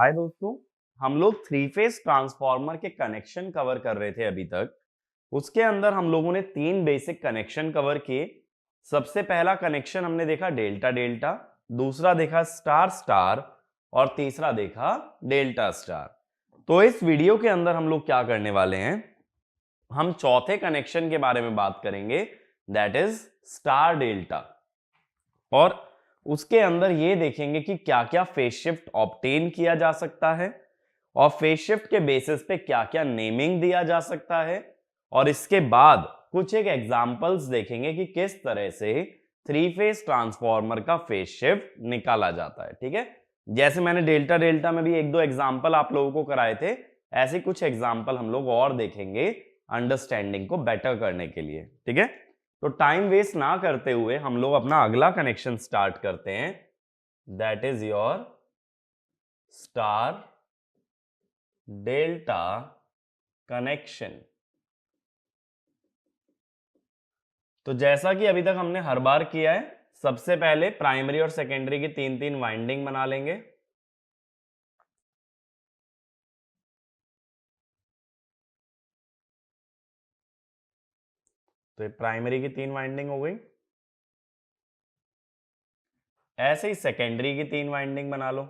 हाय दोस्तों, हम लोग थ्री फेज ट्रांसफार्मर के कनेक्शन कवर कर रहे थे अभी तक। उसके अंदर हम लोगों ने तीन बेसिक कनेक्शन कवर किए। सबसे पहला कनेक्शन हमने देखा डेल्टा डेल्टा, दूसरा देखा स्टार स्टार और तीसरा देखा डेल्टा स्टार। तो इस वीडियो के अंदर हम लोग क्या करने वाले हैं, हम चौथे कनेक्शन के बारे में बात करेंगे, दैट इज स्टार डेल्टा। और उसके अंदर ये देखेंगे कि क्या क्या फेज शिफ्ट ऑब्टेन किया जा सकता है और फेज शिफ्ट के बेसिस पे क्या क्या नेमिंग दिया जा सकता है। और इसके बाद कुछ एक एग्जांपल्स देखेंगे कि किस तरह से थ्री फेज ट्रांसफार्मर का फेज शिफ्ट निकाला जाता है। ठीक है, जैसे मैंने डेल्टा डेल्टा में भी एक दो एग्जांपल आप लोगों को कराए थे, ऐसे कुछ एग्जांपल हम लोग और देखेंगे अंडरस्टैंडिंग को बेटर करने के लिए। ठीक है, तो टाइम वेस्ट ना करते हुए हम लोग अपना अगला कनेक्शन स्टार्ट करते हैं, that is your star delta connection. तो जैसा कि अभी तक हमने हर बार किया है, सबसे पहले प्राइमरी और सेकेंडरी की तीन तीन वाइंडिंग बना लेंगे। तो ये प्राइमरी की तीन वाइंडिंग हो गई। ऐसे ही सेकेंडरी की तीन वाइंडिंग बना लो।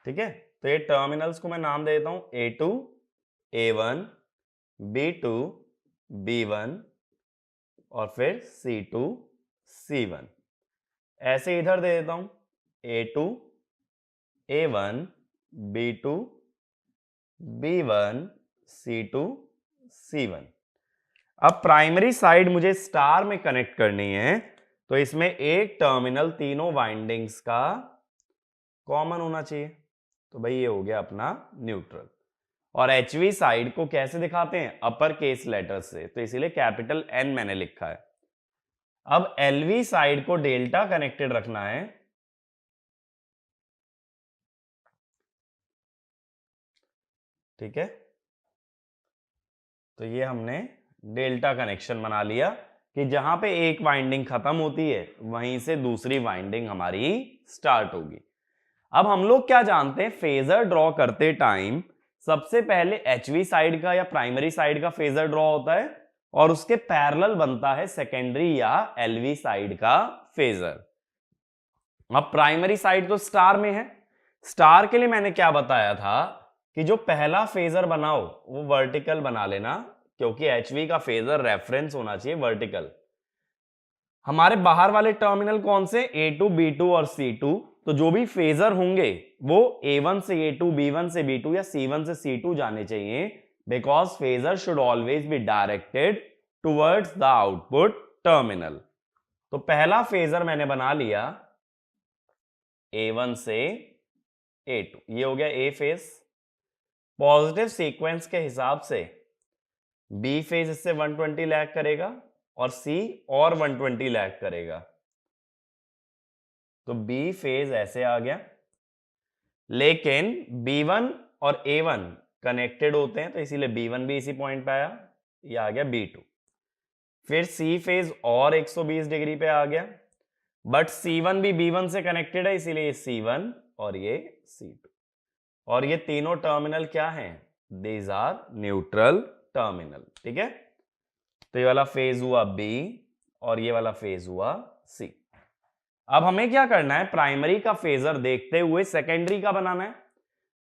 ठीक है, तो ये टर्मिनल्स को मैं नाम दे देता हूं A2 A1 B2 B1 और फिर C2 C1। ऐसे इधर दे देता हूं A2 A1 B2 B1 C2 C1। अब प्राइमरी साइड मुझे स्टार में कनेक्ट करनी है, तो इसमें एक टर्मिनल तीनों वाइंडिंग्स का कॉमन होना चाहिए। तो भाई ये हो गया अपना न्यूट्रल। और एचवी साइड को कैसे दिखाते हैं, अपर केस लेटर से, तो इसीलिए कैपिटल एन मैंने लिखा है। अब एलवी साइड को डेल्टा कनेक्टेड रखना है, ठीक है। तो ये हमने डेल्टा कनेक्शन बना लिया कि जहां पे एक वाइंडिंग खत्म होती है वहीं से दूसरी वाइंडिंग हमारी स्टार्ट होगी। अब हम लोग क्या जानते हैं, फेजर ड्रॉ करते टाइम सबसे पहले एचवी साइड का या प्राइमरी साइड का फेजर ड्रॉ होता है और उसके पैरेलल बनता है सेकेंडरी या एलवी साइड का फेजर। अब प्राइमरी साइड तो स्टार में है, स्टार के लिए मैंने क्या बताया था कि जो पहला फेजर बनाओ वो वर्टिकल बना लेना, क्योंकि एचवी का फेजर रेफरेंस होना चाहिए वर्टिकल। हमारे बाहर वाले टर्मिनल कौन से, A2 B2 और C2। तो जो भी फेजर होंगे वो A1 से A2 B1 से B2 या C1 से C2 जाने चाहिए, because phasor should always be directed towards the output terminal. तो पहला फेजर मैंने बना लिया A1 से A2, ये हो गया A फेज। पॉजिटिव सीक्वेंस के हिसाब से B फेज इससे 120 लैग करेगा और C और 120 लैग करेगा, तो B फेज ऐसे आ गया। लेकिन B1 और A1 कनेक्टेड होते हैं, तो इसीलिए B1 भी इसी पॉइंट पे आया, ये आ गया B2। फिर C फेज और 120 डिग्री पे आ गया, बट C1 भी B1 से कनेक्टेड है, इसीलिए ये C1 और ये C2। और ये तीनों टर्मिनल क्या हैं, दीज आर न्यूट्रल टर्मिनल। ठीक है, तो ये वाला फेज हुआ B और ये वाला फेज हुआ C। अब हमें क्या करना है, प्राइमरी का फेजर देखते हुए सेकेंडरी का बनाना है।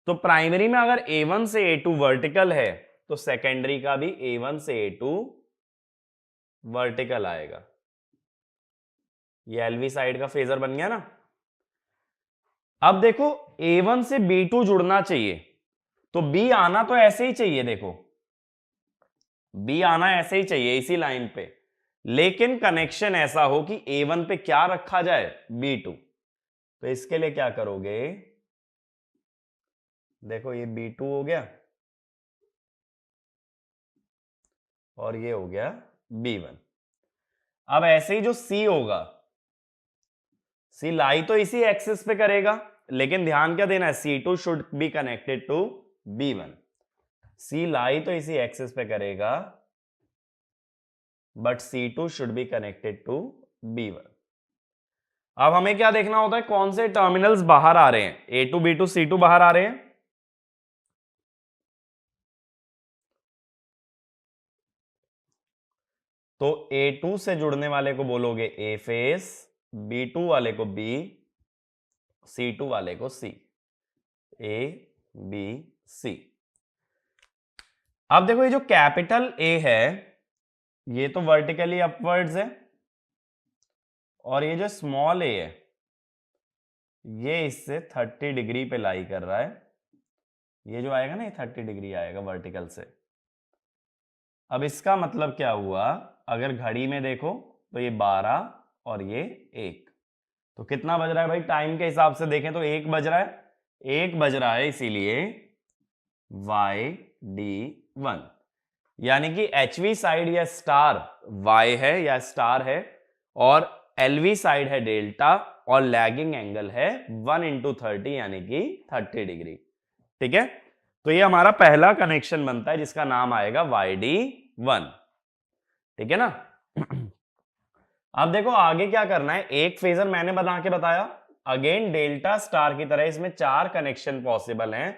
तो प्राइमरी में अगर A1 से A2 वर्टिकल है तो सेकेंडरी का भी A1 से A2 वर्टिकल आएगा। ये एलवी साइड का फेजर बन गया ना। अब देखो A1 से B2 जुड़ना चाहिए, तो B आना तो ऐसे ही चाहिए, देखो B आना ऐसे ही चाहिए इसी लाइन पे, लेकिन कनेक्शन ऐसा हो कि A1 पे क्या रखा जाए, B2। तो इसके लिए क्या करोगे, देखो ये B2 हो गया और ये हो गया B1। अब ऐसे ही जो C होगा, C लाई तो इसी एक्सिस पे करेगा, लेकिन ध्यान क्या देना है, C2 should be connected to B1। C lie तो इसी एक्सिस पे करेगा, but C2 should be connected to B1। अब हमें क्या देखना होता है, कौन से टर्मिनल्स बाहर आ रहे हैं, A2 B2 C2 बाहर आ रहे हैं। तो A2 से जुड़ने वाले को बोलोगे A फेस, B2 वाले को B, C2 वाले को C। A B C। अब देखो ये जो कैपिटल A है ये तो वर्टिकली अपवर्ड्स है, और ये जो स्मॉल a है ये इससे 30 डिग्री पे लाई कर रहा है। ये जो आएगा ना ये 30 डिग्री आएगा वर्टिकल से। अब इसका मतलब क्या हुआ, अगर घड़ी में देखो तो ये 12 और ये 1, तो कितना बज रहा है भाई, टाइम के हिसाब से देखें तो 1 बज रहा है, 1 बज रहा है, इसीलिए YD1, यानी कि HV साइड या स्टार Y है या स्टार है, और LV साइड है डेल्टा, और लैगिंग एंगल है 1 इंटू 30 यानी कि 30 डिग्री। ठीक है, तो ये हमारा पहला कनेक्शन बनता है जिसका नाम आएगा YD1। ठीक है ना। अब देखो आगे क्या करना है, एक फेजर मैंने बना के बताया, अगेन डेल्टा स्टार की तरह इसमें 4 कनेक्शन पॉसिबल हैं,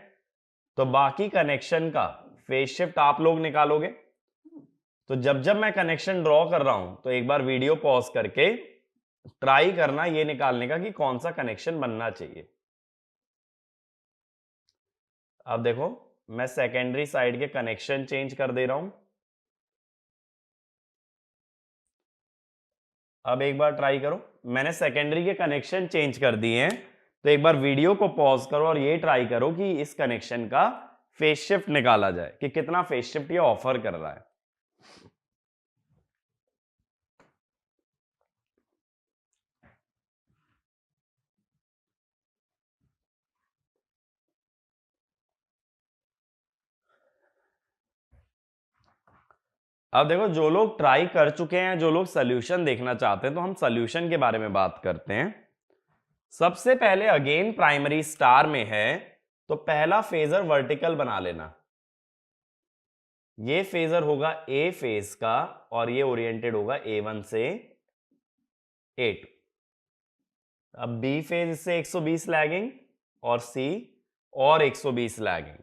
तो बाकी कनेक्शन का फेज शिफ्ट आप लोग निकालोगे। तो जब जब मैं कनेक्शन ड्रॉ कर रहा हूं तो एक बार वीडियो पॉज करके ट्राई करना ये निकालने का कि कौन सा कनेक्शन बनना चाहिए। अब देखो मैं सेकेंडरी साइड के कनेक्शन चेंज कर दे रहा हूं। अब एक बार ट्राई करो, मैंने सेकेंडरी के कनेक्शन चेंज कर दिए हैं, तो एक बार वीडियो को पॉज करो और ये ट्राई करो कि इस कनेक्शन का फेज शिफ्ट निकाला जाए कि कितना फेज शिफ्ट ये ऑफर कर रहा है। अब देखो जो लोग ट्राई कर चुके हैं, जो लोग सोल्यूशन देखना चाहते हैं, तो हम सोल्यूशन के बारे में बात करते हैं। सबसे पहले अगेन प्राइमरी स्टार में है तो पहला फेजर वर्टिकल बना लेना। ये फेजर होगा ए फेज का और ये ओरिएंटेड होगा A1 से A2। अब बी फेज इससे 120 लैगिंग और सी और 120 लैगिंग।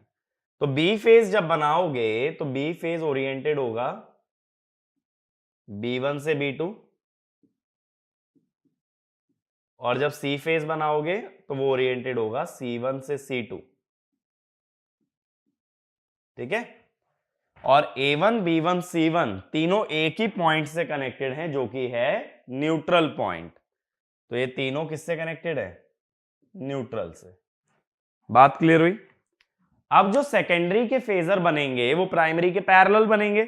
तो बी फेज जब बनाओगे तो बी फेज ओरिएंटेड होगा B1 से B2, और जब सी फेज बनाओगे तो वो ओरिएंटेड होगा C1 से C2। ठीक है, और A1 B1 C1 तीनों एक ही पॉइंट से कनेक्टेड हैं जो कि है न्यूट्रल पॉइंट। तो ये तीनों किससे कनेक्टेड है, न्यूट्रल से। बात क्लियर हुई। अब जो सेकेंडरी के फेजर बनेंगे वो प्राइमरी के पैरेलल बनेंगे,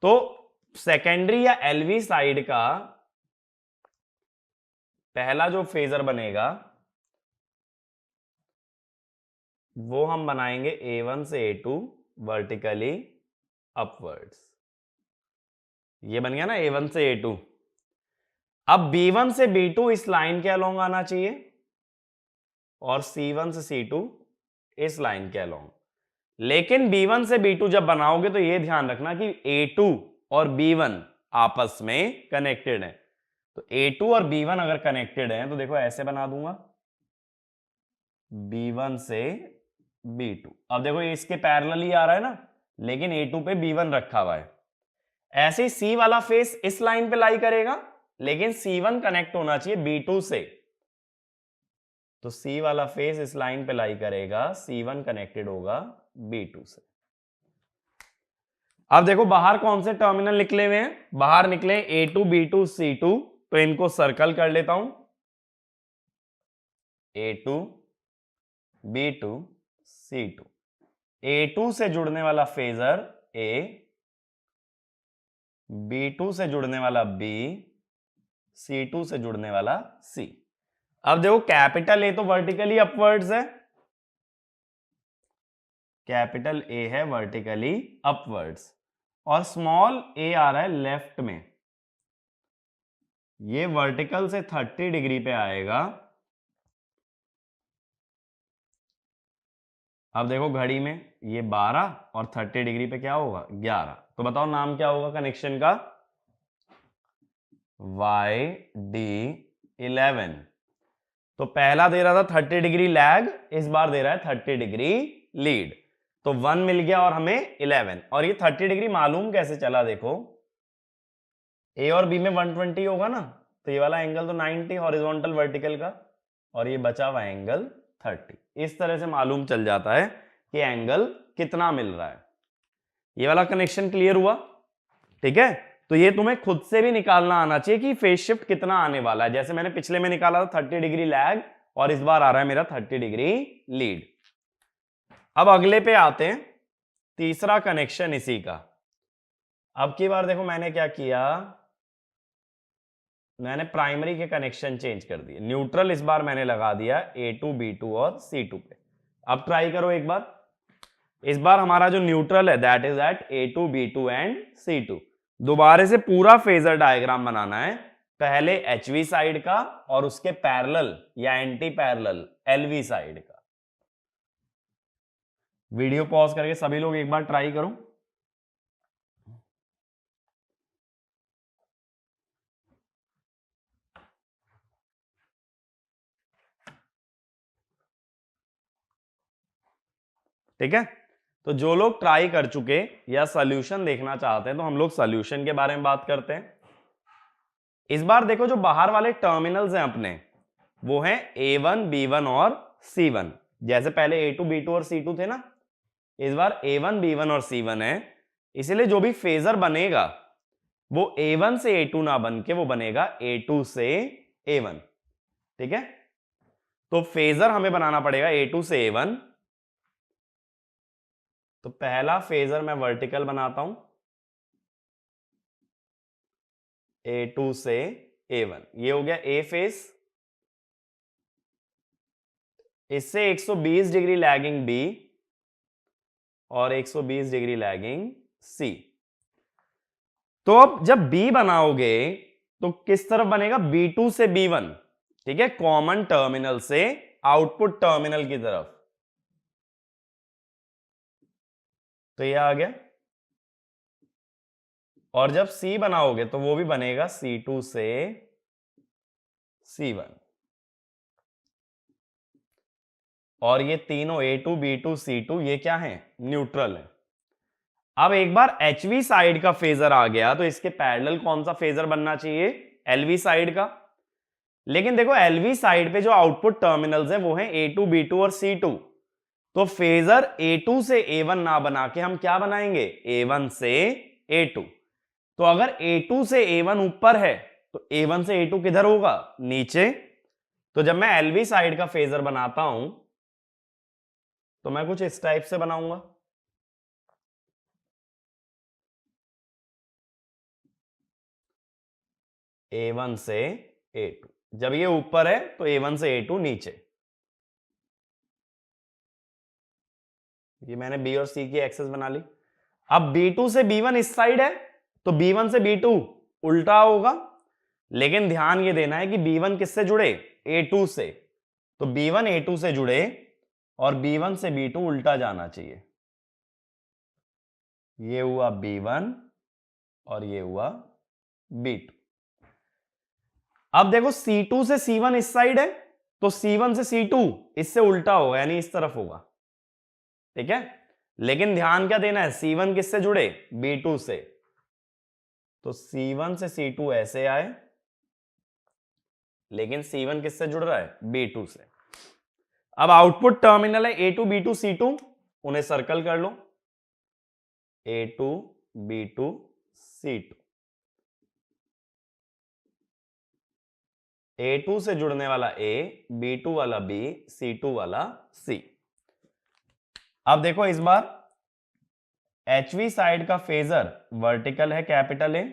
तो सेकेंडरी या एलवी साइड का पहला जो फेजर बनेगा वो हम बनाएंगे A1 से A2 वर्टिकली अपवर्ड्स। ये बन गया ना A1 से A2। अब B1 से B2 इस लाइन के अलोंग आना चाहिए, और C1 से C2 इस लाइन के अलोंग। लेकिन B1 से B2 जब बनाओगे तो ये ध्यान रखना कि A2 और B1 आपस में कनेक्टेड है। तो A2 और B1 अगर कनेक्टेड है तो देखो ऐसे बना दूंगा, B1 से B2। अब देखो ये इसके पैरेलल ही आ रहा है ना, लेकिन A2 पे B1 रखा हुआ है। ऐसे ही C वाला फेस इस लाइन पे लाई करेगा, लेकिन C1 कनेक्ट होना चाहिए B2 से, तो C वाला फेस इस लाइन पे लाई करेगा, C1 कनेक्टेड होगा B2 से। अब देखो बाहर कौन से टर्मिनल निकले हुए हैं, बाहर निकले A2 B2 C2, तो इनको सर्कल कर लेता हूं, A2 B2 C2। A2 से जुड़ने वाला फेजर A, B2 से जुड़ने वाला B, C2 से जुड़ने वाला C। अब देखो कैपिटल A तो वर्टिकली अपवर्ड्स है, कैपिटल A है वर्टिकली अपवर्ड्स, और स्मॉल a आ रहा है लेफ्ट में, ये वर्टिकल से 30 डिग्री पे आएगा, अब देखो घड़ी में ये 12 और 30 डिग्री पे क्या होगा 11। तो बताओ नाम क्या होगा कनेक्शन का, YD11। तो पहला दे रहा था 30 डिग्री लैग, इस बार दे रहा है 30 डिग्री लीड। तो 1 मिल गया और हमें 11। और ये 30 डिग्री मालूम कैसे चला, देखो ए और बी में 120 होगा ना, तो ये वाला एंगल तो 90 हॉरिजॉन्टल वर्टिकल का, और ये बचा हुआ एंगल 30। इस तरह से मालूम चल जाता है कि एंगल कितना मिल रहा है। ये वाला कनेक्शन क्लियर हुआ? ठीक है, तो ये तुम्हें खुद से भी निकालना आना चाहिए कि फेज शिफ्ट कितना आने वाला है। जैसे मैंने पिछले में निकाला था 30 डिग्री लैग, और इस बार आ रहा है मेरा 30 डिग्री लीड। अब अगले पे आते हैं, तीसरा कनेक्शन इसी का। अब की बार देखो मैंने क्या किया, मैंने प्राइमरी के कनेक्शन चेंज कर दिए। न्यूट्रल इस बार मैंने लगा दिया A2, B2 और C2 पे। अब ट्राई करो एक बार। इस बार हमारा जो न्यूट्रल है that is eight A2, B2 and C2। दोबारा से पूरा फेजर डायग्राम बनाना है, पहले HV साइड का और उसके पैरेलल या एंटी पैरेलल LV साइड का। वीडियो पॉज करके सभी लोग एक बार ट्राई करो। ठीक है, तो जो लोग ट्राई कर चुके या सॉल्यूशन देखना चाहते हैं तो हम लोग सॉल्यूशन के बारे में बात करते हैं। इस बार देखो जो बाहर वाले टर्मिनल्स हैं अपने, वो हैं A1, B1 और C1। जैसे पहले A2, B2 और C2 थे ना, इस बार A1, B1 और C1 है। इसलिए जो भी फेजर बनेगा वो A1 से A2 ना बन के वो बनेगा A2 से A1। ठीक है, तो फेजर हमें बनाना पड़ेगा A2 से A1। तो पहला फेजर मैं वर्टिकल बनाता हूं, A2 से A1। ये हो गया A फेज। इससे 120 डिग्री लैगिंग B और 120 डिग्री लैगिंग C। तो अब जब B बनाओगे तो किस तरफ बनेगा, B2 से B1। ठीक है, कॉमन टर्मिनल से आउटपुट टर्मिनल की तरफ। तो ये आ गया। और जब C बनाओगे तो वो भी बनेगा C2 से C1। और ये तीनों A2, B2, C2 ये क्या है, न्यूट्रल है। अब एक बार HV साइड का फेजर आ गया तो इसके पैरेलल कौन सा फेजर बनना चाहिए, LV साइड का। लेकिन देखो LV साइड पे जो आउटपुट टर्मिनल्स हैं वो हैं A2, B2 और C2। तो फेजर A2 से A1 ना बना के हम क्या बनाएंगे, A1 से A2। तो अगर A2 से A1 ऊपर है तो A1 से A2 किधर होगा, नीचे। तो जब मैं LV साइड का फेजर बनाता हूं तो मैं कुछ इस टाइप से बनाऊंगा। A1 से A2, जब ये ऊपर है तो A1 से A2 नीचे। ये मैंने B और C की एक्सेस बना ली। अब B2 से B1 इस साइड है तो B1 से B2 उल्टा होगा। लेकिन ध्यान ये देना है कि B1 किससे जुड़े, A2 से। तो B1 A2 से जुड़े और B1 से B2 उल्टा जाना चाहिए। ये हुआ B1 और ये हुआ B2। अब देखो C2 से C1 इस साइड है तो C1 से C2 इससे उल्टा होगा, यानी इस तरफ होगा। ठीक है, लेकिन ध्यान क्या देना है, C1 किससे जुड़े, B2 से। तो C1 से C2 ऐसे आए, लेकिन C1 किससे जुड़ रहा है, B2 से। अब आउटपुट टर्मिनल है A2, B2, C2, उन्हें सर्कल कर लो, A2, B2, C2। A2 से जुड़ने वाला A, B2 वाला B, C2 वाला C। अब देखो इस बार HV साइड का फेजर वर्टिकल है कैपिटल A,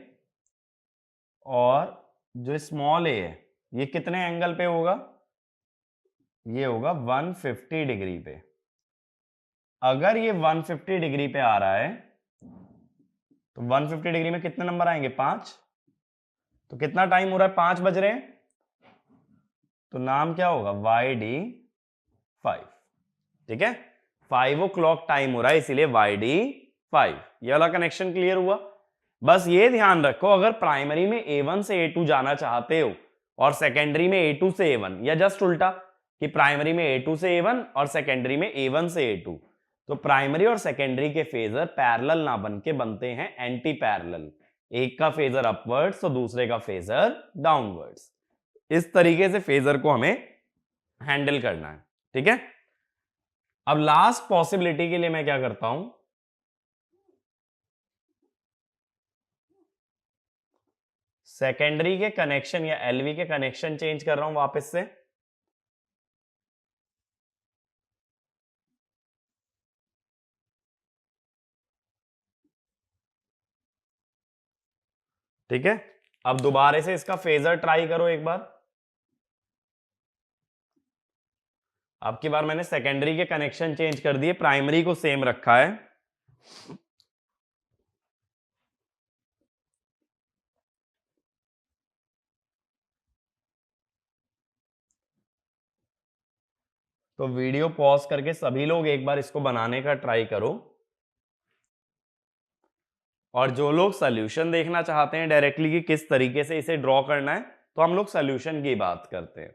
और जो स्मॉल a है ये कितने एंगल पे होगा, ये होगा 150 डिग्री पे। अगर ये 150 डिग्री पे आ रहा है तो 150 डिग्री में कितने नंबर आएंगे, 5। तो कितना टाइम हो रहा है, 5 बज रहे हैं। तो नाम क्या होगा, YD5। ठीक है, 5 o'clock टाइम हो रहा है, इसीलिए YD5। ये वाला कनेक्शन क्लियर हुआ। बस ये ध्यान रखो, अगर प्राइमरी में A1 से A2 जाना चाहते हो और सेकेंडरी में A2 से A1, या जस्ट उल्टा कि प्राइमरी में A2 से A1 और सेकेंडरी में A1 से A2, तो प्राइमरी और सेकेंडरी के फेजर पैरेलल ना बन के बनते हैं एंटी पैरेलल। एक का फेजर अपवर्ड्स तो दूसरे का फेजर डाउनवर्ड्स। इस तरीके से फेजर को हमें हैंडल करना है, ठीक है। अब लास्ट पॉसिबिलिटी के लिए मैं क्या करता हूं, सेकेंडरी के कनेक्शन या LV के कनेक्शन चेंज कर रहा हूं वापस से। ठीक है, अब दोबारा से इसका फेजर ट्राई करो एक बार। अब की बार मैंने सेकेंडरी के कनेक्शन चेंज कर दिए, प्राइमरी को सेम रखा है। तो वीडियो पॉज करके सभी लोग एक बार इसको बनाने का ट्राई करो, और जो लोग सॉल्यूशन देखना चाहते हैं डायरेक्टली कि किस तरीके से इसे ड्रॉ करना है, तो हम लोग सॉल्यूशन की बात करते हैं।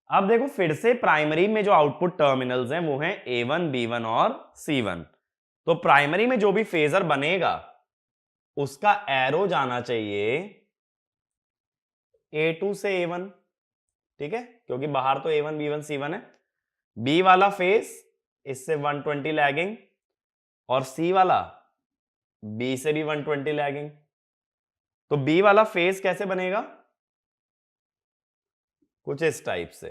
अब देखो फिर से प्राइमरी में जो आउटपुट टर्मिनल्स हैं वो हैं A1, B1 और C1। तो प्राइमरी में जो भी फेजर बनेगा उसका एरो जाना चाहिए A2 से A1, ठीक है, क्योंकि बाहर तो A1, B1, C1 है। B वाला फेज इससे 120 लैगिंग और C वाला B से भी 120 लैगिंग। तो B वाला फेज कैसे बनेगा, कुछ इस टाइप से,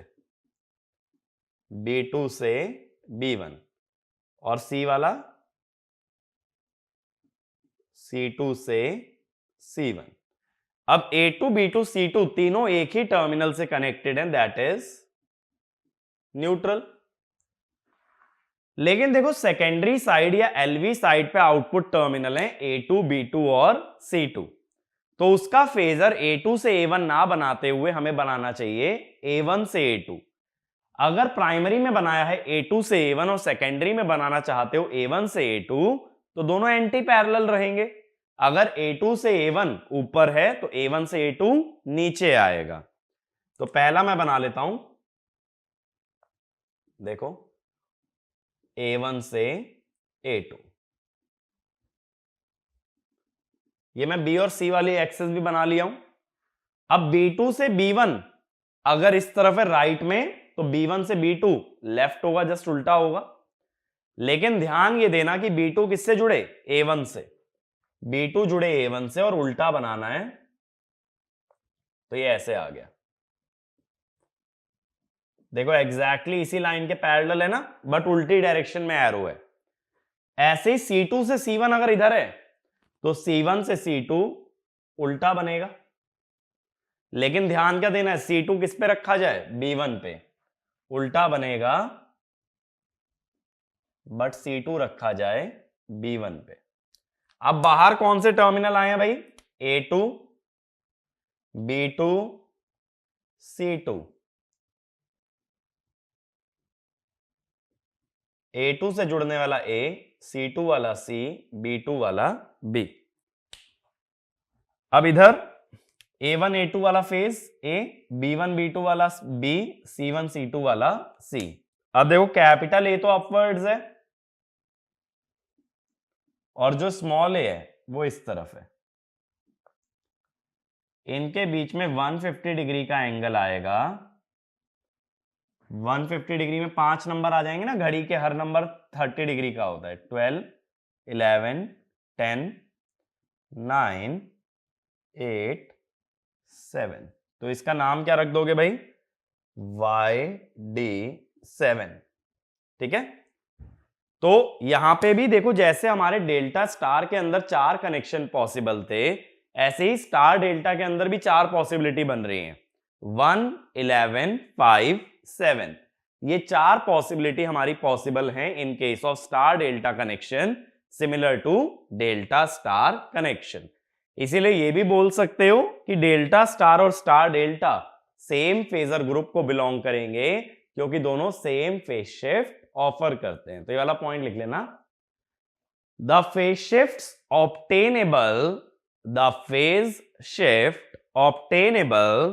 B2 से B1, और C वाला C2 से C1। अब A2, B2, C2 तीनों एक ही टर्मिनल से कनेक्टेड हैं, दैट इज न्यूट्रल। लेकिन देखो सेकेंडरी साइड या LV साइड पे आउटपुट टर्मिनल है A2, B2 और C2, तो उसका फेजर A2 से A1 ना बनाते हुए हमें बनाना चाहिए A1 से A2। अगर प्राइमरी में बनाया है A2 से A1 और सेकेंडरी में बनाना चाहते हो A1 से A2, तो दोनों एंटी पैरेलल रहेंगे। अगर A2 से A1 ऊपर है तो A1 से A2 नीचे आएगा। तो पहला मैं बना लेता हूं, देखो A1 से A2, ये मैं B और C वाली एक्सेस भी बना लिया हूं। अब B2 से B1 अगर इस तरफ है राइट में, तो B1 से B2 लेफ्ट होगा, जस्ट उल्टा होगा। लेकिन ध्यान ये देना कि B2 किससे जुड़े, A1 से। B2 जुड़े A1 से और उल्टा बनाना है, तो ये ऐसे आ गया। देखो एग्जैक्टली इसी लाइन के पैरेलल है ना, बट उल्टी डायरेक्शन में एरो है। ऐसे ही C2 से C1 अगर इधर है तो C1 से C2 उल्टा बनेगा। लेकिन ध्यान क्या देना है, C2 किस पे रखा जाए, B1 पे, उल्टा बनेगा, बट C2 रखा जाए B1 पे। अब बाहर कौन से टर्मिनल आए हैं भाई, A2, B2, C2। A2 से जुड़ने वाला A, C2 वाला C, B2 वाला B। अब इधर A1, A2 वाला फेज A, B1, B2 वाला B, C1, C2 वाला C। अब देखो कैपिटल A तो अपवर्ड्स है और जो स्मॉल a है वो इस तरफ है। इनके बीच में 150 डिग्री का एंगल आएगा। 150 डिग्री में 5 नंबर आ जाएंगे ना, घड़ी के हर नंबर 30 डिग्री का होता है। 12, 11, 10, 9, 8, 7। तो इसका नाम क्या रख दोगे भाई, YD7, ठीक है। तो यहां पे भी देखो जैसे हमारे डेल्टा स्टार के अंदर 4 कनेक्शन पॉसिबल थे, ऐसे ही स्टार डेल्टा के अंदर भी 4 पॉसिबिलिटी बन रही हैं। 1, 11, 5, 7, ये 4 पॉसिबिलिटी हमारी पॉसिबल हैं in case of star delta connection similar to delta star connection. इसीलिए ये भी बोल सकते हो कि डेल्टा स्टार और star delta same phasor group को बिलोंग करेंगे, क्योंकि दोनों सेम फेज शिफ्ट ऑफर करते हैं। तो ये वाला पॉइंट लिख लेना, the phase shift obtainable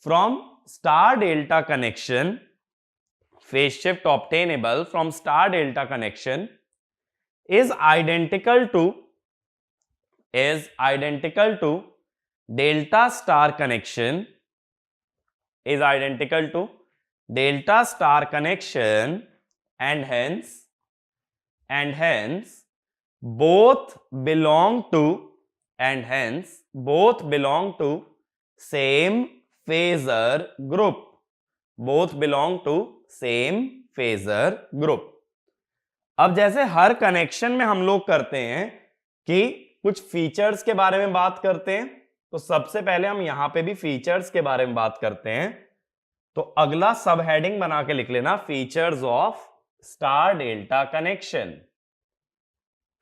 from star delta connection, phase shift obtainable from star delta connection is identical to delta star connection, is identical to delta star connection, and hence both belong to same phasor group, both belong to same phasor group. अब जैसे हर connection में हम लोग करते हैं कि कुछ features के बारे में बात करते हैं, तो सबसे पहले हम यहां पे भी फीचर्स के बारे में बात करते हैं। तो अगला सब हेडिंग बना के लिख लेना, features of star delta connection,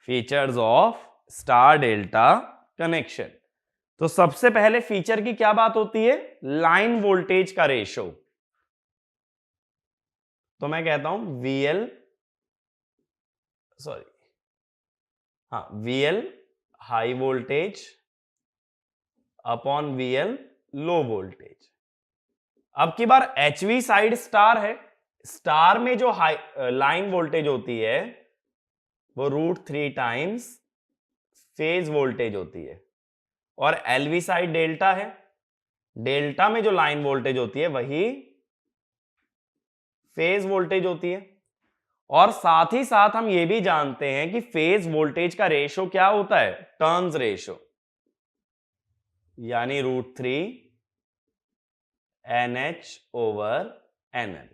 features of star delta connection. तो सबसे पहले फीचर की क्या बात होती है, लाइन वोल्टेज का रेशो। तो मैं कहता हूं VL high voltage upon VL low voltage. अब की बार HV साइड स्टार है, स्टार में जो हाई लाइन वोल्टेज होती है वो √3 टाइम्स फेज वोल्टेज होती है, और LV साइड डेल्टा है, डेल्टा में जो लाइन वोल्टेज होती है वही फेज वोल्टेज होती है। और साथ ही साथ हम ये भी जानते हैं कि फेज वोल्टेज का रेशो क्या होता है, टर्न्स रेशो, यानी √3 NH/NL।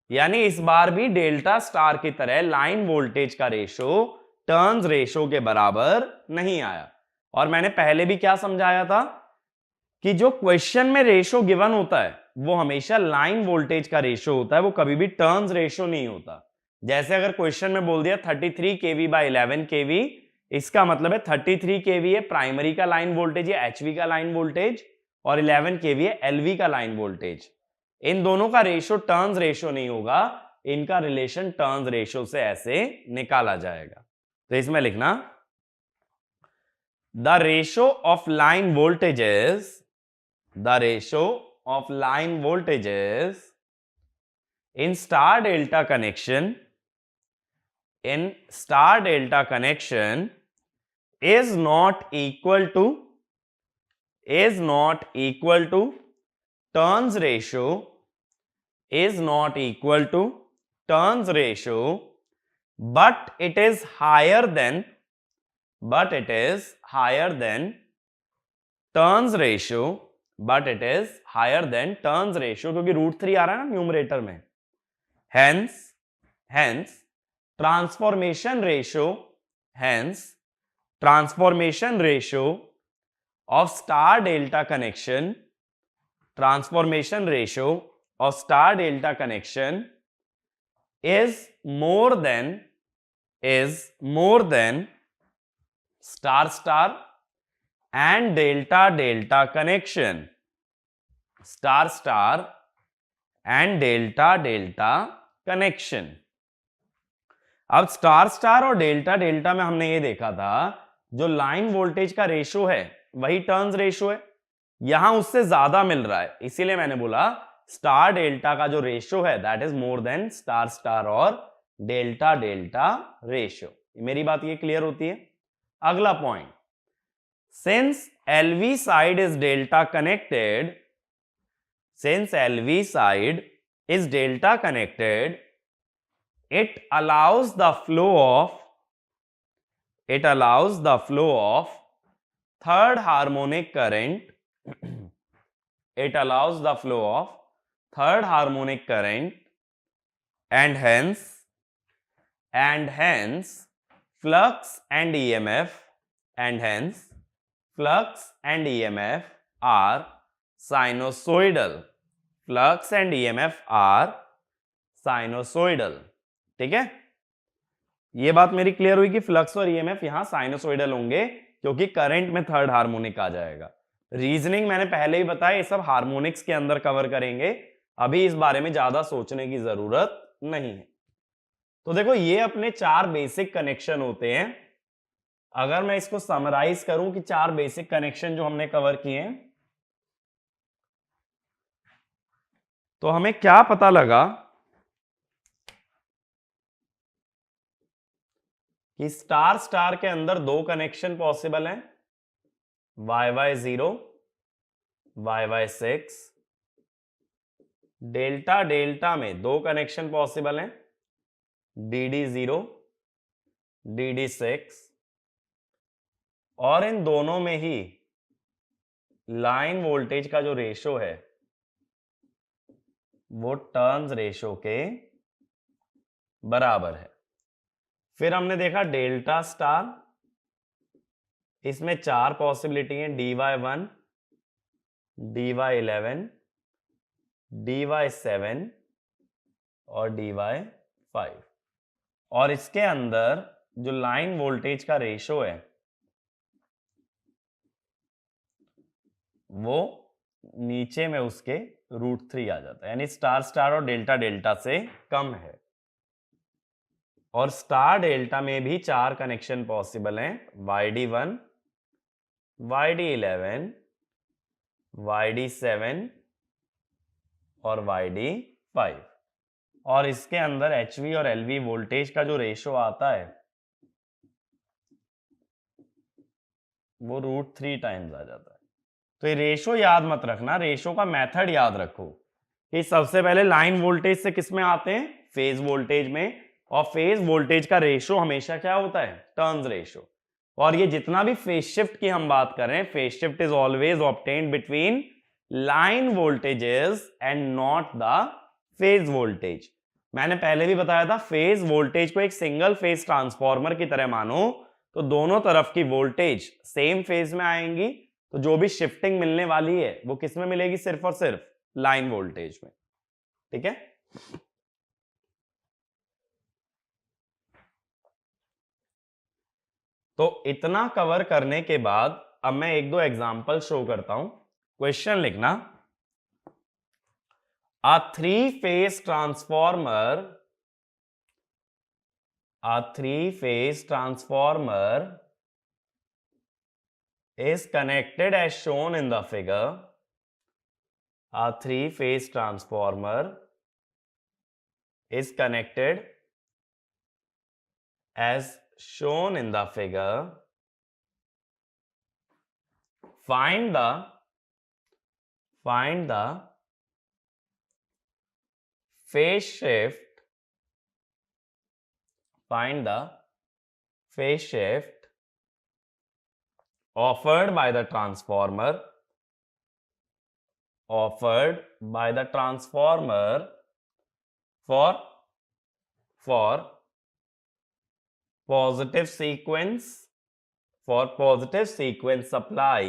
यानी इस बार भी डेल्टा स्टार की तरह लाइन वोल्टेज का रेशो टर्न्स रेशो के बराबर नहीं आया। और मैंने पहले भी क्या समझाया था कि जो क्वेश्चन में रेशो गिवन होता है वो हमेशा लाइन वोल्टेज का रेशो होता है, वो कभी भी टर्न्स रेशो नहीं होता। जैसे अगर क्वेश्चन में बोल दिया 33 kV बाय 11 kV, इसका मतलब है 33 kV है प्राइमरी का लाइन वोल्टेज है, HV का लाइन वोल्टेज, और 11 kV है LV का लाइन वोल्टेज। इन दोनों का रेशो टर्न्स रेशो नहीं होगा, इनका रिलेशन टर्न्स रेशो से ऐसे निकाला जाएगा। तो इसमें लिखना, the ratio of line voltages, the ratio of line voltages in star delta connection is not equal to turns ratio, is not equal to turns ratio, but it is higher than turns ratio, but it is higher than turns ratio, क्योंकि √3 आ रहा है ना numerator में। hence transformation ratio of star delta connection is more than star star and delta delta connection, star star and delta delta connection। अब star star और delta delta में हमने ये देखा था जो लाइन वोल्टेज का रेशो है वही टर्न्स रेशो है, यहां उससे ज्यादा मिल रहा है, इसीलिए मैंने बोला स्टार डेल्टा का जो रेशो है that is more than star star और डेल्टा डेल्टा रेशो। मेरी बात ये क्लियर होती है। अगला point, since LV side is delta connected, it allows the flow of third harmonic current and hence flux and EMF are sinusoidal, ठीक है। ये बात मेरी क्लियर हुई कि फ्लक्स और ईएमएफ यहां साइनोसोइडल होंगे क्योंकि करंट में थर्ड हार्मोनिक आ जाएगा। रीजनिंग मैंने पहले ही बताया, ये सब हार्मोनिक्स के अंदर कवर करेंगे, अभी इस बारे में ज्यादा सोचने की जरूरत नहीं है। तो देखो ये अपने 4 बेसिक कनेक्शन होते हैं। अगर मैं इसको समराइज करूं कि 4 बेसिक कनेक्शन जो हमने कवर किए हैं, तो हमें क्या पता लगा कि स्टार स्टार के अंदर 2 कनेक्शन पॉसिबल हैं, YY0, YY6। डेल्टा डेल्टा में 2 कनेक्शन पॉसिबल हैं, DD0, DD6। और इन दोनों में ही लाइन वोल्टेज का जो रेशो है वो टर्न्स रेशो के बराबर है। फिर हमने देखा डेल्टा स्टार, इसमें 4 पॉसिबिलिटी हैं, DY1, DY11, DY7 और DY5। और इसके अंदर जो लाइन वोल्टेज का रेशो है वो नीचे में उसके √3 आ जाता है, यानी स्टार स्टार और डेल्टा डेल्टा से कम है। और स्टार डेल्टा में भी 4 कनेक्शन पॉसिबल हैं, YD1, YD11, YD7 और YD5। और इसके अंदर HV और LV वोल्टेज का जो रेशो आता है वो √3 टाइम्स आ जाता है। तो ये रेशो याद मत रखना, रेशो का मेथड याद रखो कि सबसे पहले लाइन वोल्टेज से किस में आते हैं, फेज वोल्टेज में। और फेज वोल्टेज का रेशो हमेशा क्या होता है, टर्न्स रेशो। और ये जितना भी फेज शिफ्ट की हम बात कर रहे हैं, phase shift is always obtained between line voltages and not the phase voltage. मैंने पहले भी बताया था, फेज वोल्टेज को एक सिंगल फेज ट्रांसफॉर्मर की तरह मानो, तो दोनों तरफ की वोल्टेज सेम फेज में आएंगी, तो जो भी शिफ्टिंग मिलने वाली है वो किस में मिलेगी, सिर्फ और सिर्फ लाइन वोल्टेज में। ठीक है, तो इतना कवर करने के बाद अब मैं 1-2 एग्जांपल शो करता हूं। क्वेश्चन लिखना, a 3-phase transformer is connected as shown in the figure. A 3-phase transformer is connected as shown in the figure. Find the phase shift. Find the phase shift offered by the transformer for positive sequence supply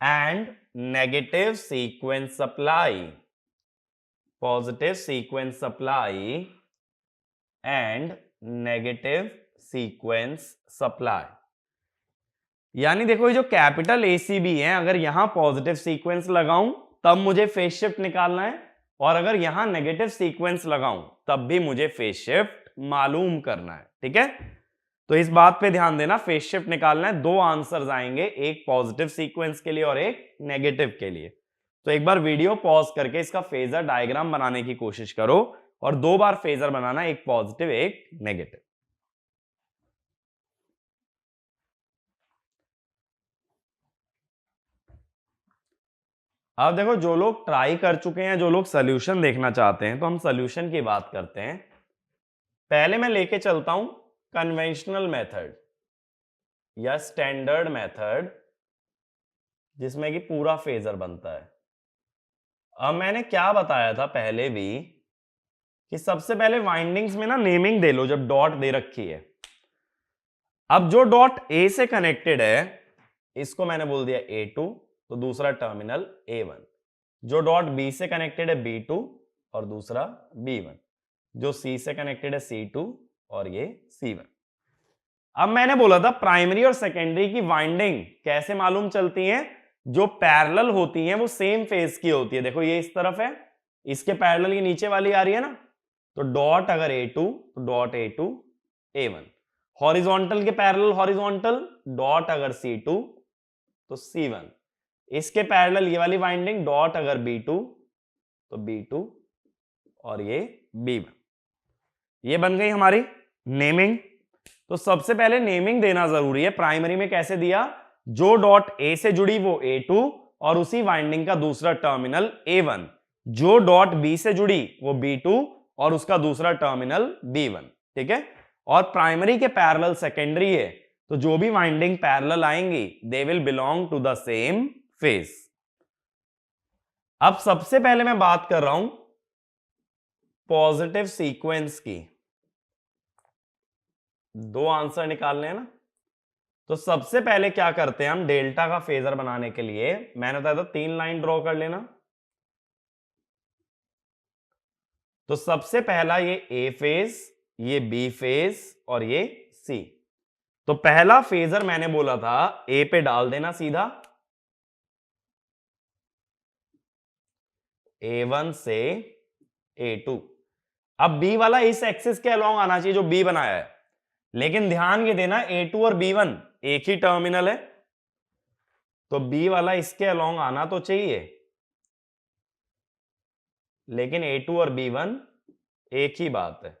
and negative sequence supply. Positive sequence supply and negative sequence supply। यानी देखो, ये जो capital ACB है, अगर यहां positive sequence लगाऊं तब मुझे फेज शिफ्ट निकालना है, और अगर यहां नेगेटिव सीक्वेंस लगाऊं तब भी मुझे फेज शिफ्ट मालूम करना है। ठीक है, तो इस बात पे ध्यान देना, फेज शिफ्ट निकालना है, 2 आंसर्स आएंगे, एक पॉजिटिव सीक्वेंस के लिए और एक नेगेटिव के लिए। तो एक बार वीडियो पॉज करके इसका फेजर डायग्राम बनाने की कोशिश करो, और 2 बार फेजर बनाना, एक पॉजिटिव एक नेगेटिव। अब देखो, जो लोग ट्राई कर चुके हैं, जो लोग सॉल्यूशन देखना चाहते हैं, तो हम सॉल्यूशन की बात करते हैं। पहले मैं लेके चलता हूं कन्वेंशनल मेथड या स्टैंडर्ड मेथड, जिसमें कि पूरा फेजर बनता है। अब मैंने क्या बताया था पहले भी कि सबसे पहले वाइंडिंग्स में ना नेमिंग दे लो, जब डॉट दे रखी है। अब जो डॉट A से कनेक्टेड है इसको मैंने बोल दिया A2, तो दूसरा टर्मिनल A1। जो डॉट B से कनेक्टेड है B2 और दूसरा B1। जो C से कनेक्टेड है C2 और ये C1। अब मैंने बोला था प्राइमरी और सेकेंडरी की वाइंडिंग कैसे मालूम चलती है, जो पैरेलल होती हैं वो सेम फेज की होती है। देखो, ये इस तरफ है, इसके पैरेलल ये नीचे वाली आ रही है ना, तो डॉट अगर A2 तो डॉट A2 A1, हॉरिजॉन्टल के पैरेलल हॉरिजॉन्टल डॉट अगर C2 तो C1, इसके पैरेलल ये वाली वाइंडिंग डॉट अगर B2 तो B2 और ये B1। ये बन गई हमारी नेमिंग। तो सबसे पहले नेमिंग देना जरूरी है। प्राइमरी में कैसे दिया, जो डॉट A से जुड़ी वो A2 और उसी वाइंडिंग का दूसरा टर्मिनल A1, जो डॉट B से जुड़ी वो B2 और उसका दूसरा टर्मिनल B1, ठीक है। और प्राइमरी के पैरेलल सेकेंडरी है, तो जो भी वाइंडिंग पैरेलल आएंगी they will belong to the same phase. अब सबसे पहले मैं बात कर रहा हूं पॉजिटिव सीक्वेंस की। दो आंसर निकालने हैं ना, तो सबसे पहले क्या करते हैं हम, डेल्टा का फेजर बनाने के लिए मैंने बताया था 3 लाइन ड्रॉ कर लेना। तो सबसे पहला ये A फेज, ये B फेज और ये C। तो पहला फेजर मैंने बोला था A पे डाल देना सीधा, A1 से A2। अब B वाला इस एक्सिस के अलोंग आना चाहिए जो B बनाया है, लेकिन ध्यान ये देना A2 और B1 एक ही टर्मिनल है, तो B वाला इसके अलोंग आना तो चाहिए, लेकिन A2 और B1 एक ही बात है।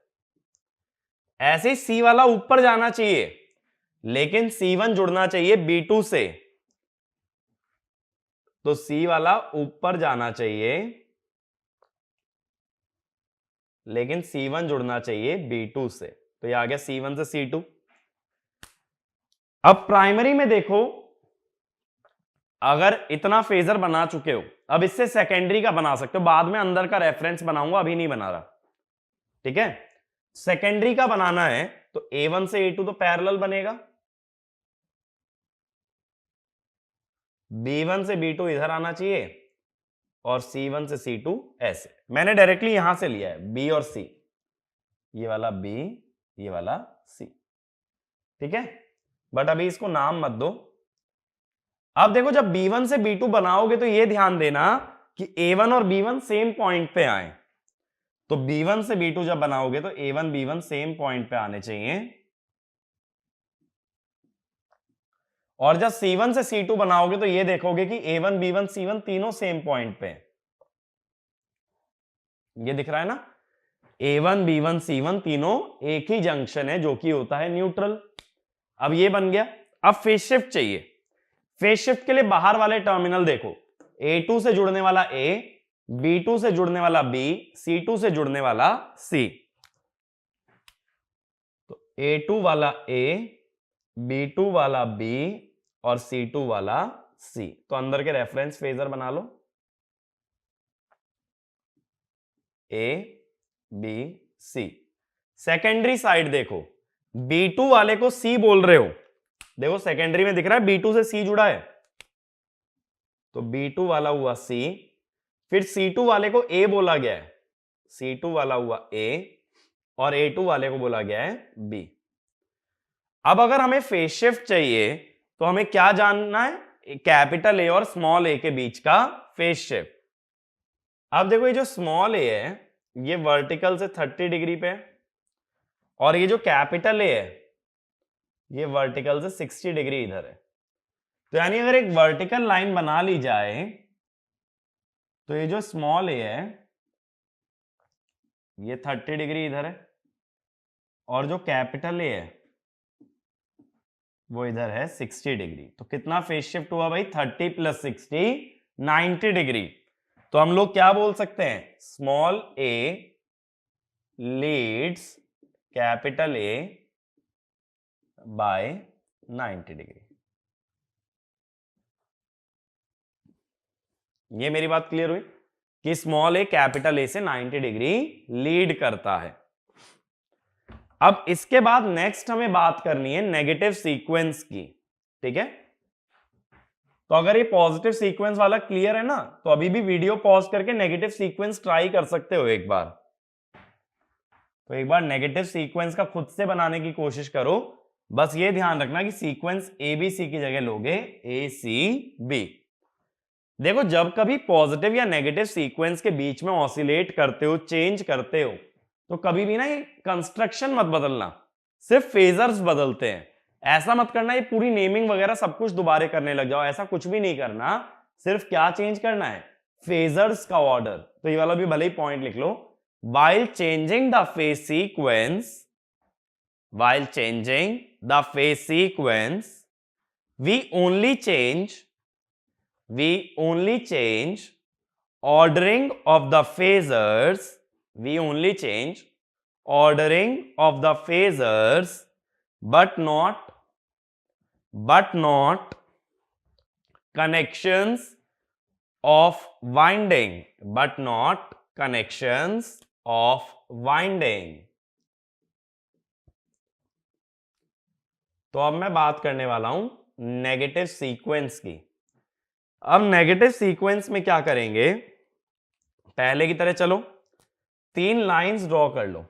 ऐसे ही C वाला ऊपर जाना चाहिए, लेकिन C1 जुड़ना चाहिए B2 से, तो C वाला ऊपर जाना चाहिए, लेकिन C1 जुड़ना चाहिए B2 से। तो ये आ गया C1 से C2। अब प्राइमरी में देखो, अगर इतना फेजर बना चुके हो, अब इससे सेकेंडरी का बना सकते हो, बाद में अंदर का रेफरेंस बनाऊंगा, अभी नहीं बना रहा, ठीक है। सेकेंडरी का बनाना है तो A1 से A2 तो पैरेलल बनेगा, B1 से B2 इधर आना चाहिए और C1 से C2 ऐसे। मैंने डायरेक्टली यहां से लिया है B और C, ये वाला B ये वाला C, ठीक है। बट अभी इसको नाम मत दो। अब देखो जब B1 से B2 बनाओगे तो ये ध्यान देना कि A1 और B1 सेम पॉइंट पे आए। तो B1 से B2 जब बनाओगे तो A1 B1 सेम पॉइंट पे आने चाहिए, और जब C1 से C2 बनाओगे तो ये देखोगे कि A1 B1 C1 तीनों सेम पॉइंट पे। ये दिख रहा है ना, A1 B1 C1 तीनों एक ही जंक्शन है जो कि होता है न्यूट्रल। अब ये बन गया। अब फेज शिफ्ट चाहिए। फेज शिफ्ट के लिए बाहर वाले टर्मिनल देखो, A2 से जुड़ने वाला A, B2 से जुड़ने वाला B, C2 से जुड़ने वाला C। तो A2 वाला A, B2 वाला B और C2 वाला C। तो अंदर के रेफरेंस फेजर बना लो, A B C। Secondary side देखो, B2 वाले को C बोल रहे हो, देखो सेकेंडरी में दिख रहा है B2 से C जुड़ा है, तो B2 वाला हुआ C। फिर C2 वाले को A बोला गया है, C2 वाला हुआ A, और A2 वाले को बोला गया है B। अब अगर हमें फेज शिफ्ट चाहिए तो हमें क्या जानना है, कैपिटल A और स्मॉल a के बीच का फेज शिफ्ट। अब देखो ये जो स्मॉल a है ये वर्टिकल से 30 डिग्री पे है, और ये जो कैपिटल A है ये वर्टिकल से 60 डिग्री इधर है। तो यानी अगर एक वर्टिकल लाइन बना ली जाए तो ये जो स्मॉल a है ये 30 डिग्री इधर है, और जो कैपिटल A है वो इधर है 60 डिग्री। तो कितना फेज शिफ्ट हुआ भाई, 30 + 60 90 डिग्री। तो हम लोग क्या बोल सकते हैं, small a leads capital A by 90 degree. ये मेरी बात क्लियर हुई कि स्मॉल a कैपिटल A से 90 डिग्री लीड करता है। अब इसके बाद नेक्स्ट हमें बात करनी है नेगेटिव सीक्वेंस की, ठीक है। तो अगर ये पॉजिटिव सीक्वेंस वाला क्लियर है ना, तो अभी भी वीडियो पॉज करके नेगेटिव सीक्वेंस ट्राई कर सकते हो एक बार। तो एक बार नेगेटिव सीक्वेंस का खुद से बनाने की कोशिश करो। बस ये ध्यान रखना कि सीक्वेंस ABC की जगह लोगे ACB। देखो जब कभी पॉजिटिव या नेगेटिव सीक्वेंस के बीच में ऑसिलेट करते हो, चेंज करते हो, तो कभी भी ना ये कंस्ट्रक्शन मत बदलना, सिर्फ फेजर्स बदलते हैं। ऐसा मत करना ये पूरी नेमिंग वगैरह सब कुछ दोबारा करने लग जाओ, ऐसा कुछ भी नहीं करना। सिर्फ क्या चेंज करना है, फेजर्स का ऑर्डर। तो ये वाला भी भले ही पॉइंट लिख लो, while changing the phase sequence, while changing the phase sequence, we only change ordering of the phasors, we only change ordering of the phasors, but not connections of winding, but not connections of winding। तो अब मैं बात करने वाला हूं negative sequence की। अब negative sequence में क्या करेंगे, पहले की तरह चलो 3 लाइंस ड्रॉ कर लो,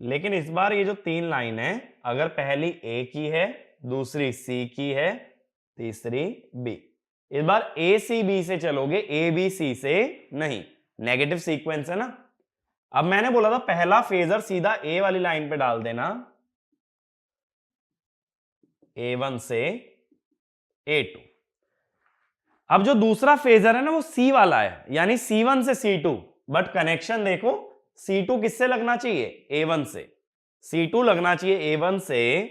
लेकिन इस बार ये जो 3 लाइन है, अगर पहली ए की है, दूसरी सी की है, तीसरी बी, इस बार ए सी बी से चलोगे, ए बी सी से नहीं। नेगेटिव सीक्वेंस है ना। अब मैंने बोला था पहला फेजर सीधा ए वाली लाइन पे डाल देना, A1 से A2। अब जो दूसरा फेजर है ना वो C वाला है, यानी C1 से C2, बट कनेक्शन देखो C2 किससे लगना चाहिए, A1 से। C2 लगना चाहिए A1 से,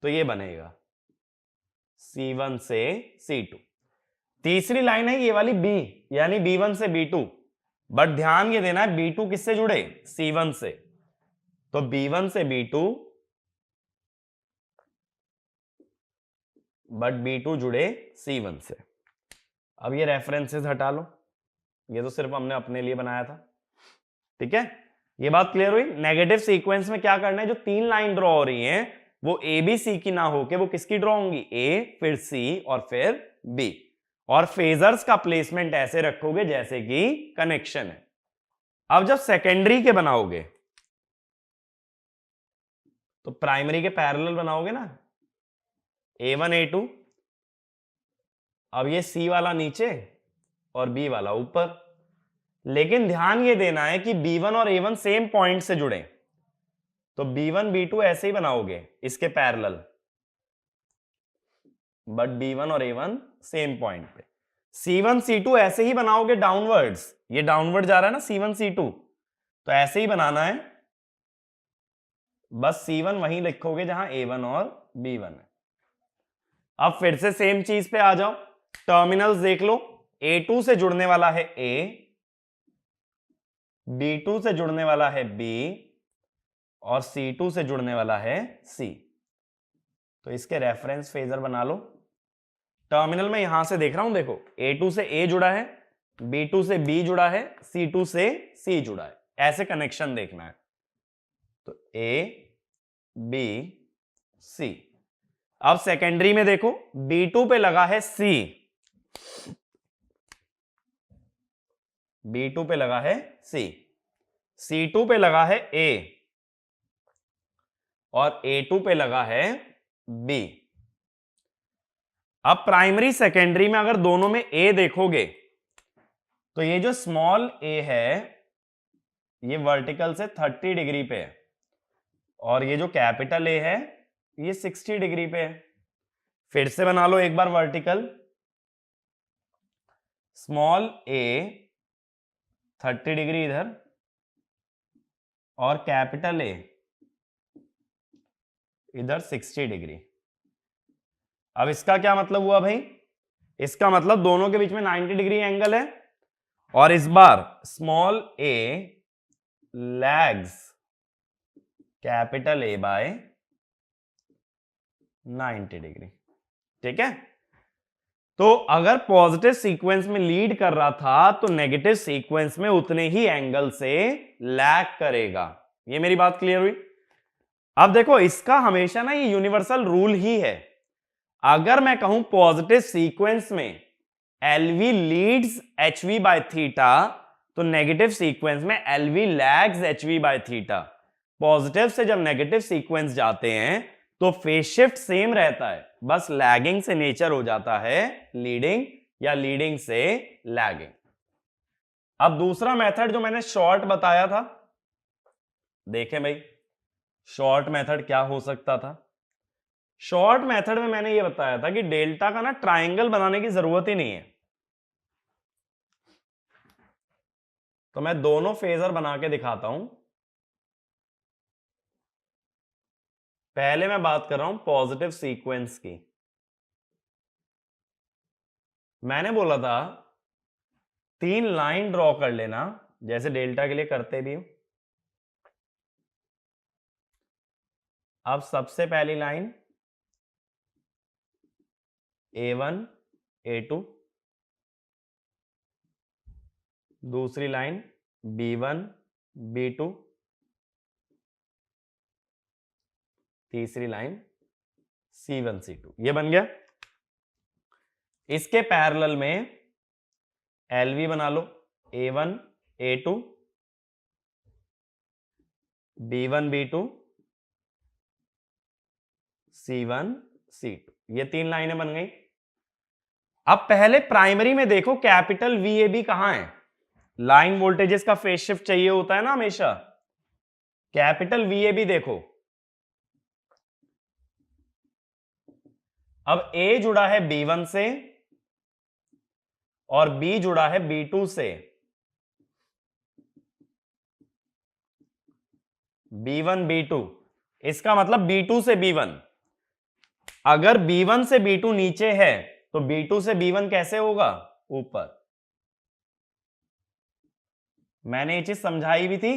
तो ये बनेगा C1 से C2। तीसरी लाइन है ये वाली B, यानी B1 से B2, बट ध्यान ये देना है B2 किससे जुड़े, C1 से, तो B1 से B2, बट B2 जुड़े C1 से। अब ये रेफरेंसेस हटा लो, ये तो सिर्फ हमने अपने लिए बनाया था, ठीक है। ये बात क्लियर हुई। नेगेटिव सीक्वेंस में क्या करना है, जो 3 लाइन ड्रॉ हो रही हैं वो ए बी सी की ना होके वो किसकी ड्रॉ होंगी, ए फिर सी और फिर बी, और फेजर्स का प्लेसमेंट ऐसे रखोगे जैसे कि कनेक्शन है। अब जब सेकेंडरी के बनाओगे तो प्राइमरी के पैरेलल बनाओगे ना, A1 A2, अब ये C वाला नीचे और B वाला ऊपर, लेकिन ध्यान ये देना है कि B1 और A1 सेम पॉइंट से जुड़े, तो B1 B2 ऐसे ही बनाओगे इसके पैरेलल, बट B1 और A1 सेम पॉइंट पे। C1 C2 ऐसे ही बनाओगे डाउनवर्ड्स, ये डाउनवर्ड जा रहा है ना C1 C2, तो ऐसे ही बनाना है, बस C1 वहीं लिखोगे जहां A1 और B1 है। अब फिर से सेम चीज पे आ जाओ, टर्मिनल्स देख लो, A2 से जुड़ने वाला है A, B2 से जुड़ने वाला है B, और C2 से जुड़ने वाला है C। तो इसके रेफरेंस फेजर बना लो। टर्मिनल में यहां से देख रहा हूं, देखो A2 से A जुड़ा है, B2 से B जुड़ा है, C2 से C जुड़ा है, ऐसे कनेक्शन देखना है। तो A B C। अब सेकेंडरी में देखो B2 पे लगा है C, B2 पे लगा है C, C2 पे लगा है A, और A2 पे लगा है B। अब प्राइमरी सेकेंडरी में अगर दोनों में A देखोगे तो ये जो स्मॉल a है ये वर्टिकल से 30 डिग्री पे है, और ये जो कैपिटल A है ये 60 डिग्री पे है। फिर से बना लो एक बार वर्टिकल, स्मॉल a 30 डिग्री इधर, और कैपिटल A इधर 60 डिग्री। अब इसका क्या मतलब हुआ भाई, इसका मतलब दोनों के बीच में 90 डिग्री एंगल है, और इस बार small a lags capital A by 90 degree, ठीक है। तो अगर पॉजिटिव सीक्वेंस में लीड कर रहा था तो नेगेटिव सीक्वेंस में उतने ही एंगल से लैग करेगा। ये मेरी बात क्लियर हुई। अब देखो इसका हमेशा ना ये यूनिवर्सल रूल ही है, अगर मैं कहूं पॉजिटिव सीक्वेंस में LV leads HV by theta, तो नेगेटिव सीक्वेंस में LV lags HV by theta. Positive से जब नेगेटिव सीक्वेंस जाते हैं तो फेज शिफ्ट सेम रहता है, बस लैगिंग से नेचर हो जाता है लीडिंग या लीडिंग से लैगिंग। अब दूसरा मेथड जो मैंने शॉर्ट बताया था, देखें भाई शॉर्ट मेथड क्या हो सकता था। शॉर्ट मेथड में मैंने ये बताया था कि डेल्टा का ना ट्रायंगल बनाने की जरूरत ही नहीं है। तो मैं दोनों फेजर बना के दिखाता हूं। पहले मैं बात कर रहा हूं पॉजिटिव सीक्वेंस की। मैंने बोला था 3 लाइन ड्रॉ कर लेना, जैसे डेल्टा के लिए करते भी हो। अब सबसे पहली लाइन A1 A2, दूसरी लाइन B1 B2, तीसरी लाइन C1 C2। ये बन गया। इसके पैरेलल में LV बना लो, A1 A2 B1 B2 C1 C2। ये 3 लाइनें बन गई। अब पहले प्राइमरी में देखो कैपिटल VAB कहां है। लाइन वोल्टेजेस का फेज शिफ्ट चाहिए होता है ना हमेशा। कैपिटल VAB देखो, अब A जुड़ा है B1 से और B जुड़ा है B2 से। B1 B2, इसका मतलब B2 से B1। अगर B1 से B2 नीचे है तो B2 से B1 कैसे होगा, ऊपर। मैंने ये चीज समझाई भी थी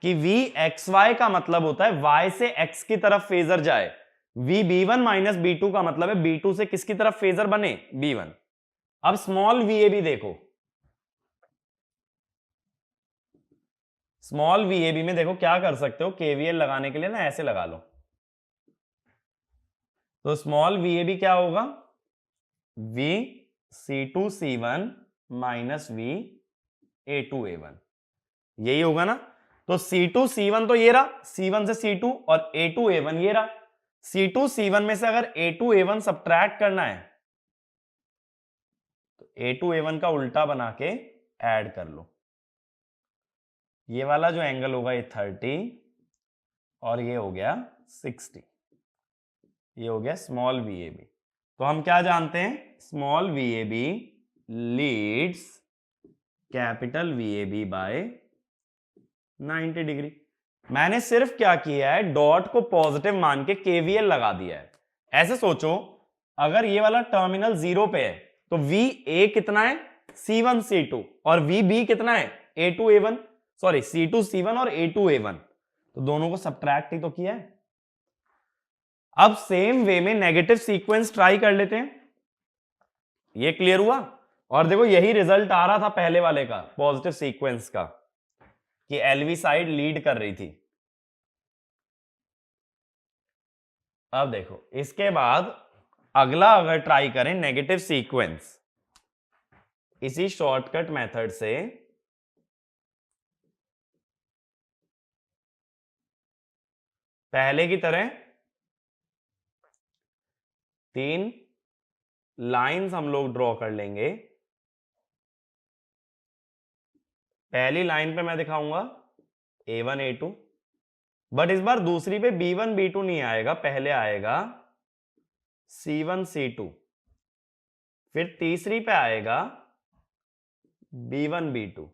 कि VXY का मतलब होता है Y से X की तरफ फेजर जाए। VB1 माइनस B2 का मतलब है B2 से किसकी तरफ फेजर बने, B1। अब स्मॉल VAB देखो, स्मॉल VAB में देखो क्या कर सकते हो, KVL लगाने के लिए ना ऐसे लगा लो। तो स्मॉल VAB क्या होगा, V C2 C1 minus V A2 A1, यही होगा ना। तो C2 C1 तो ये रहा, C1 से C2, और A2 A1 ये रहा। C2 C1 में से अगर A2 A1 सब्ट्रैक्ट करना है तो A2 A1 का उल्टा बना के ऐड कर लो। ये वाला जो एंगल होगा ये 30 और ये हो गया 60। ये हो गया स्मॉल VAB। तो हम क्या जानते हैं, small VAB leads capital VAB by 90 degree. मैंने सिर्फ क्या किया है, डॉट को पॉजिटिव मान के KVL लगा दिया है। ऐसे सोचो अगर ये वाला टर्मिनल 0 पे है तो VA कितना है, C1 C2, और VB कितना है, A2 A1, sorry C2 C1 और A2 A1। तो दोनों को सब्ट्रैक्ट ही तो किया है। अब सेम वे में नेगेटिव सीक्वेंस ट्राई कर लेते हैं। ये क्लियर हुआ। और देखो यही रिजल्ट आ रहा था पहले वाले का, पॉजिटिव सीक्वेंस का, कि LV साइड लीड कर रही थी। अब देखो इसके बाद अगला अगर ट्राई करें नेगेटिव सीक्वेंस इसी शॉर्टकट मेथड से, पहले की तरह 3 लाइंस हम लोग ड्रॉ कर लेंगे। पहली लाइन पे मैं दिखाऊंगा A1 A2, बट इस बार दूसरी पे B1 B2 नहीं आएगा, पहले आएगा C1 C2, फिर तीसरी पे आएगा B1 B2,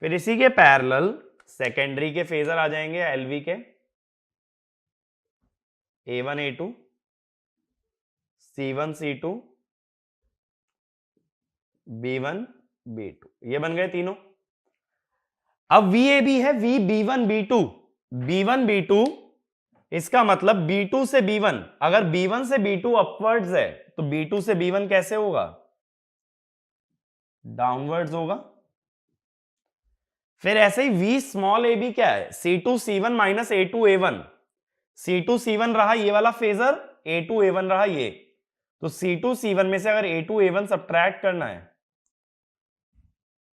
फिर इसी के पैरेलल सेकेंडरी के फेजर आ जाएंगे LV के, A1 A2 C1 C2 B1 B2, ये बन गए तीनों। अब VAB है VB1 B2, B1 B2, इसका मतलब B2 से B1, अगर B1 से B2 अपवर्ड्स है तो B2 से B1 कैसे होगा, डाउनवर्ड्स होगा। फिर ऐसे ही V स्मॉल AB क्या है, C2 C1 minus A2 A1। C2 C1 रहा ये वाला फेजर, A2 A1 रहा ये। तो C2 C1 में से अगर A2 A1 सब्ट्रैक्ट करना है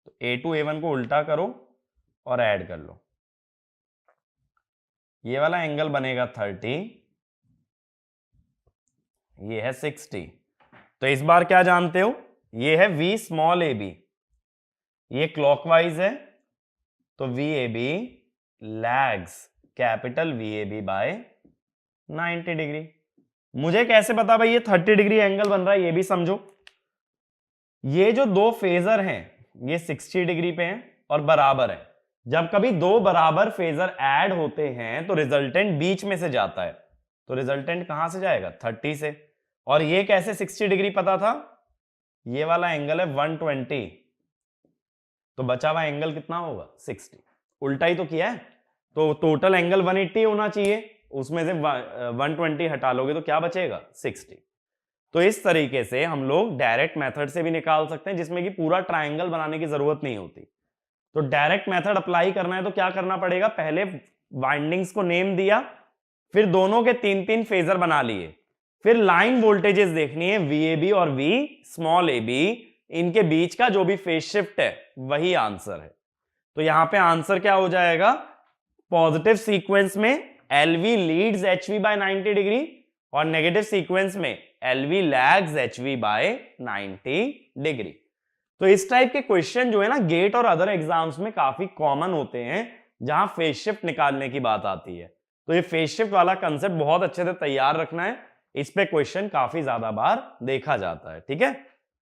तो A2 A1 को उल्टा करो और ऐड कर लो। ये वाला एंगल बनेगा 30, ये है 60। तो इस बार क्या जानते हो, ये है V स्मॉल ए बी, ये क्लॉकवाइज है, तो V A B lags capital V A B by 90 degree. मुझे कैसे पता भाई ये 30 डिग्री एंगल बन रहा है, ये भी समझो। ये जो दो फेजर हैं ये 60 डिग्री पे हैं और बराबर है। जब कभी दो बराबर फेजर ऐड होते हैं तो रिजल्टेंट बीच में से जाता है, तो रिजल्टेंट कहां से जाएगा, 30 से। और ये कैसे 60 डिग्री पता था, ये वाला एंगल है 120, तो बचा हुआ एंगल कितना होगा, 60। उल्टा ही तो किया है, तो टोटल एंगल 180 होना चाहिए, उसमें से 120 हटा लोगे तो क्या बचेगा, 60। तो इस तरीके से हम लोग डायरेक्ट मेथड से भी निकाल सकते हैं, जिसमें कि पूरा ट्रायंगल बनाने की जरूरत नहीं होती। तो डायरेक्ट मेथड अप्लाई करना है तो क्या करना पड़ेगा, पहले वाइंडिंग्स को नेम दिया, फिर दोनों के 3-3 फेजर बना लिए, फिर लाइन वोल्टेजेस देखनी है VAB और V स्मॉल a b, इनके बीच का जो भी फेज शिफ्ट है वही आंसर है। तो यहां पे आंसर क्या हो जाएगा, पॉजिटिव सीक्वेंस में LV leads HV by 90 degree और नेगेटिव सीक्वेंस में LV lags HV by 90 degree. तो इस टाइप के क्वेश्चन जो है ना गेट और अदर एग्जाम्स में काफी कॉमन होते हैं, जहां फेज शिफ्ट निकालने की बात आती है। तो ये फेज शिफ्ट वाला कंसेप्ट बहुत अच्छे से तैयार रखना है, इस पे क्वेश्चन काफी ज्यादा बार देखा जाता है, ठीक है।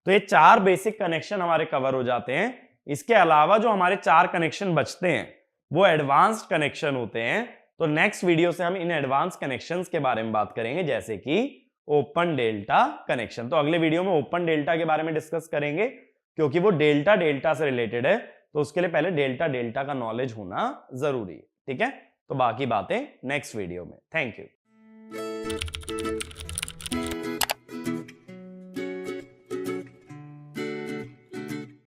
तो ये 4 बेसिक कनेक्शन हमारे कवर हो जाते हैं। इसके अलावा जो हमारे 4 कनेक्शन बचते हैं वो एडवांस्ड कनेक्शन होते हैं। तो नेक्स्ट वीडियो से हम इन एडवांस कनेक्शंस के बारे में बात करेंगे, जैसे कि ओपन डेल्टा कनेक्शन। तो अगले वीडियो में ओपन डेल्टा के बारे में डिस्कस करेंगे, क्योंकि वो डेल्टा डेल्टा से रिलेटेड है, तो उसके लिए पहले डेल्टा डेल्टा का नॉलेज होना जरूरी है, ठीक है। तो बाकी बातें नेक्स्ट वीडियो में। Thank you.